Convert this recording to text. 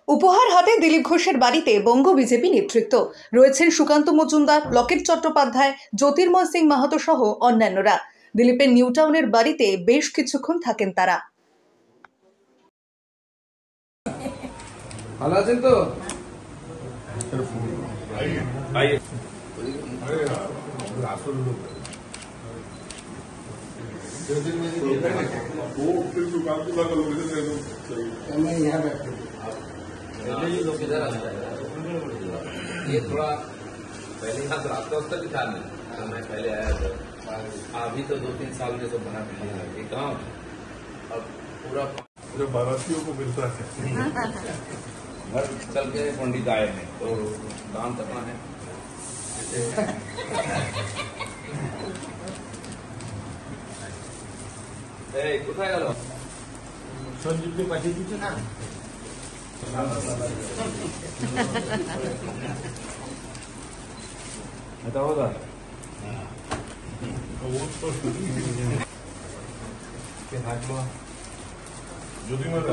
উপহার হাতে দিলীপ ঘোষের বাড়িতে বঙ্গ বিজেপি নেতৃত্ব রয়েছেন সুকান্ত মজুমদার, লকেট চট্টোপাধ্যায়, জ্যোতির্ময় সিং মাহাতো সহ অন্যান্যরা। দিলীপের নিউ টাউনের বাড়িতে বেশ কিছুক্ষণ থাকেন তারা। ভালো আছেন তো? ये थोड़ा पहले यहाँ तो रास्ता वास्ता भी था नहीं, जब मैं पहले आया था। अभी तो 2-3 साल में तो बना ये गाँव अब पूरा पूरे बारातियों को मिलता है। घर चल के पंडित आए हैं तो दान करना है। কোথায় গেল সঞ্জীবকে পাঠিয়ে দিচ্ছে না। এটা होगा যদি মানে